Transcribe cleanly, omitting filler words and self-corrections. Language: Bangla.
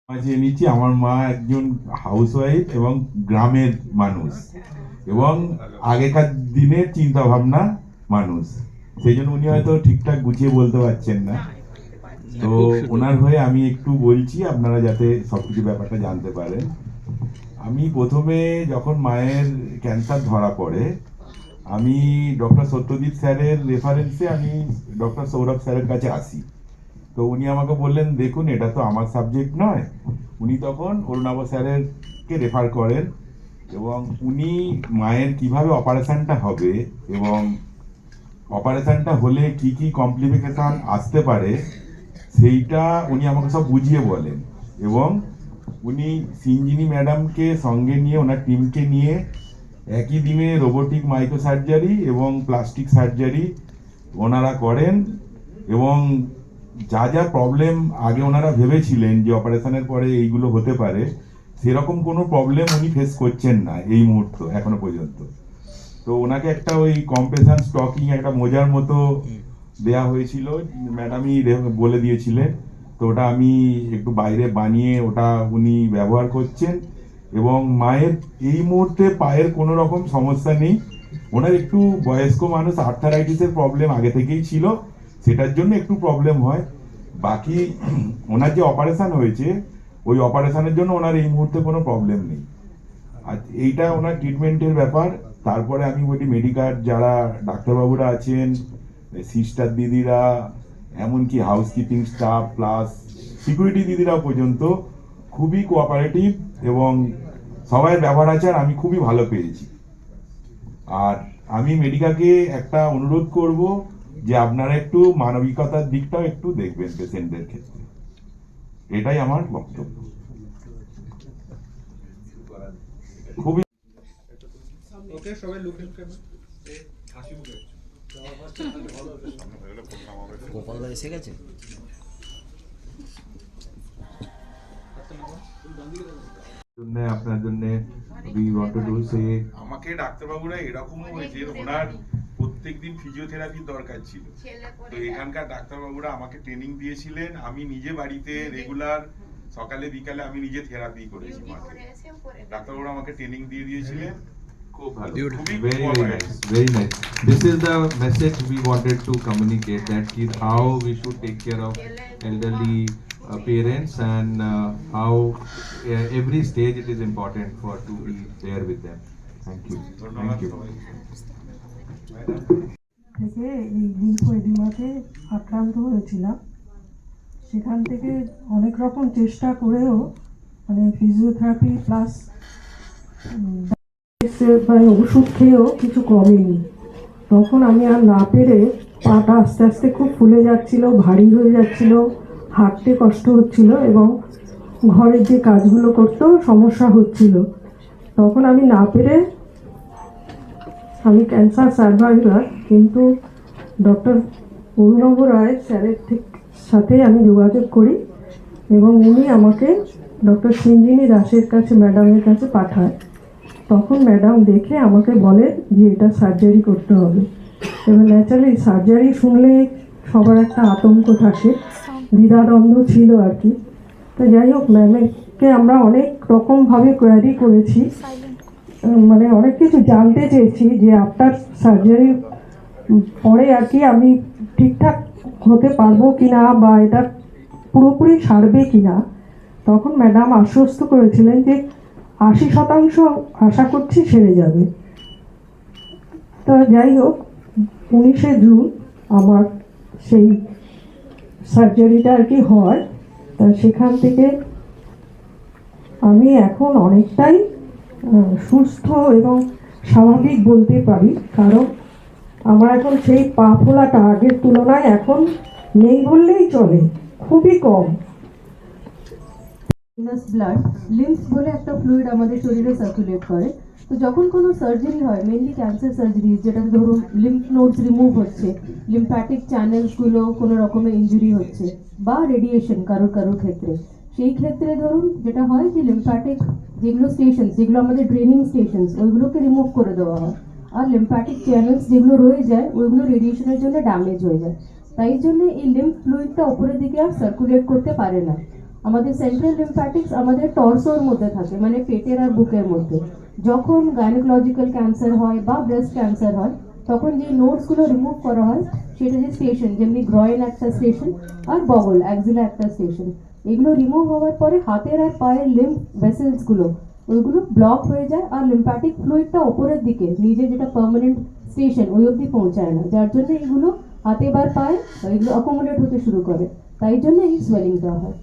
বাঁচিয়ে নিচ্ছি। আমার মা একজন হাউসওয়াইফ এবং গ্রামের মানুষ এবং আগেকার দিনের চিন্তা ভাবনা মানুষ, সেই জন্য উনি হয়তো ঠিকঠাক গুছিয়ে বলতে পারছেন না। তো ওনার হয়ে আমি একটু বলছি, আপনারা যাতে সবকিছু ব্যাপারটা জানতে পারেন। আমি প্রথমে যখন মায়ের ক্যান্সার ধরা পড়ে, আমি ডক্টর সত্যজিৎ স্যারের রেফারেন্সে আমি ডক্টর সৌরভ স্যারের কাছে আসি। তো উনি আমাকে বললেন, দেখুন এটা তো আমার সাবজেক্ট নয়। উনি তখন অরুণাভ স্যারেরকে রেফার করেন এবং উনি মায়ের কিভাবে অপারেশনটা হবে এবং অপারেশনটা হলে কি কি কমপ্লিকেশন আসতে পারে সেইটা উনি আমাকে সব বুঝিয়ে বলেন। এবং উনি সিঞ্জিনি ম্যাডামকে সঙ্গে নিয়ে, ওনার টিমকে নিয়ে একই দিনে রোবোটিক মাইক্রো সার্জারি এবং প্লাস্টিক সার্জারি ওনারা করেন। এবং যা যা প্রবলেম আগে ওনারা ভেবেছিলেন যে অপারেশনের পরে এইগুলো হতে পারে, সেরকম কোনো প্রবলেম উনি ফেস করছেন না এই মুহূর্ত এখনো পর্যন্ত। তো ওনাকে একটা ওই কম্প্রেশন স্টকিং একটা মোজার মতো দেয়া হয়েছিল, ম্যাডামই বলে দিয়েছিলেন। তো ওটা আমি একটু বাইরে বানিয়ে ওটা উনি ব্যবহার করছেন। এবং মায়ের এই মুহূর্তে পায়ের কোনো রকম সমস্যা নেই। ওনার একটু বয়স্ক মানুষ, আর্থারাইটিসের প্রবলেম আগে থেকেই ছিল, সেটার জন্য একটু প্রবলেম হয়। বাকি ওনার যে অপারেশন হয়েছে, ওই অপারেশনের জন্য ওনার এই মুহূর্তে কোনো প্রবলেম নেই। আর এইটা ওনার ট্রিটমেন্টের ব্যাপার। তারপরে আমি বলি মেডিকাল যারা ডাক্তারবাবুরা আছেন, সিস্টার দিদিরা, এমনকি হাউসকিপিং স্টাফ প্লাস সিকিউরিটি দিদিরা পর্যন্ত খুবই কোঅপারেটিভ এবং সবাই ব্যবহার আচার আমি খুবই ভালো পেয়েছি। আর আমি মেডিকাকে একটা অনুরোধ করব যে আপনারা একটু মানবিকতার দিকটাও একটু দেখবেন পেশেন্টদের ক্ষেত্রে। এটাই আমার বক্তব্য। খুবই ওকে, সবাই লুকে লুকে হাসি মুখে গোপালদা এসে গেছে। আপনার জন্য আমাকে ডাক্তারবাবুরা এরকমও হয়েছে, ওনার প্রত্যেকদিন ফিজিওথেরাপির দরকার ছিল। তো এখানকার ডাক্তারবাবুরা আমাকে ট্রেনিং দিয়েছিলেন। আমি নিজে বাড়িতে রেগুলার সকালে বিকালে আমি নিজে থেরাপি করেছি মাকে। ডাক্তারবাবুরা আমাকে ট্রেনিং দিয়ে দিয়েছিলেন। খুব ভালো, খুবই Very nice, very nice. This is the message we wanted to communicate, that is how we should take care of elderly parents, and how every stage it is important for to be there with them. Thank you. ধন্যবাদ Thank you. সবাইকে। থেকে এই লিম্ফোএডিমাতে আক্রান্ত হয়েছিলাম। সেখান থেকে অনেক রকম চেষ্টা করেও মানে ফিজিওথেরাপি প্লাস মানে ওষুধ খেয়েও কিছু কমেনি। তখন আমি আর না পেরে পাটা আস্তে আস্তে খুব ফুলে যাচ্ছিল, ভারী হয়ে যাচ্ছিল, হাঁটতে কষ্ট হচ্ছিল এবং ঘরের যে কাজগুলো করতেও সমস্যা হচ্ছিল। তখন আমি না পেরে, আমি ক্যান্সার সার্ভাইভার, কিন্তু ডক্টর অরুণাভ রায় স্যারের সাথে আমি যোগাযোগ করি এবং উনি আমাকে ডক্টর সিঞ্জিনি দাসের কাছে, ম্যাডামের কাছে পাঠায়। তখন ম্যাডাম দেখে আমাকে বলে যে এটা সার্জারি করতে হবে। এবার ন্যাচারালি সার্জারি শুনলে সবার একটা আতঙ্ক থাকে, দ্বিধাদ্বন্দ্ব ছিল আর কি। তো যাই হোক, ম্যামকে আমরা অনেক রকমভাবে কোয়ারি করেছি, মানে অনেক কিছু জানতে চেয়েছি যে আফটার সার্জারি পরে আর কি আমি ঠিকঠাক হতে পারবো কিনা বা এটা পুরোপুরি সারবে কিনা। তখন ম্যাডাম আশ্বস্ত করেছিলেন যে 80% আশা করছি সেরে যাবে। তো যাই হোক, 19শে জুন আমার সেই সার্জারিটা আর কি হয়। তা সেখান থেকে আমি এখন অনেকটাই সুস্থ এবং স্বাভাবিক বলতে পারি, কারণ আমার এখন সেই পা ফোলাটা আগের তুলনায় এখন নেই বললেই চলে, খুবই কম। ব্লাড লিম্ফ বলে একটা ফ্লুইড আমাদের শরীরে সার্কুলেট করে। তো যখন কোনো সার্জারি হয়, মেনলি ক্যান্সার সার্জারি, যেটা ধরুন লিম্ফ নোডস রিমুভ হচ্ছে, লিম্ফ্যাটিক চ্যানেলসগুলো কোনো রকমের ইনজুরি হচ্ছে, বা রেডিয়েশন কারোর কারোর ক্ষেত্রে, সেই ক্ষেত্রে ধরুন যেটা হয় যে লিম্ফ্যাটিক যেগুলো স্টেশনস, যেগুলো আমাদের ড্রেনিং স্টেশনস, ওইগুলোকে রিমুভ করে দেওয়া হয়। আর লিম্ফ্যাটিক চ্যানেলস যেগুলো রয়ে যায় ওইগুলো রেডিয়েশনের জন্য ড্যামেজ হয়ে যায়। তাই জন্য এই লিম্ফ ফ্লুইডটা উপরের দিকে আর সার্কুলেট করতে পারে না। আমাদের সেন্ট্রাল লিম্ফ্যাটিক্স আমাদের টর্সোর মধ্যে থাকে, মানে পেটের আর বুকের মধ্যে। যখন গাইনোকোলজিক্যাল ক্যান্সার হয় বা ব্রেস্ট ক্যান্সার হয়, তখন যে নোডসগুলো রিমুভ করা হয় সেটা যে স্টেশন, যেমনি গ্রয়েন একটা স্টেশন আর বগল অ্যাক্সিলা একটা স্টেশন, এগুলো রিমুভ হওয়ার পরে হাতের আর পায়ের লিম্ফ ভেসেলসগুলো ওইগুলো ব্লক হয়ে যায়, আর লিম্ফ্যাটিক ফ্লুইডটা ওপরের দিকে নিজে যেটা পার্মানেন্ট স্টেশন ওই অবধি পৌঁছায় না, যার জন্য এগুলো হাতে বা পায়ে এগুলো অ্যাকোমোডেট হতে শুরু করে, তাই জন্য এই সোয়েলিংটা হয়।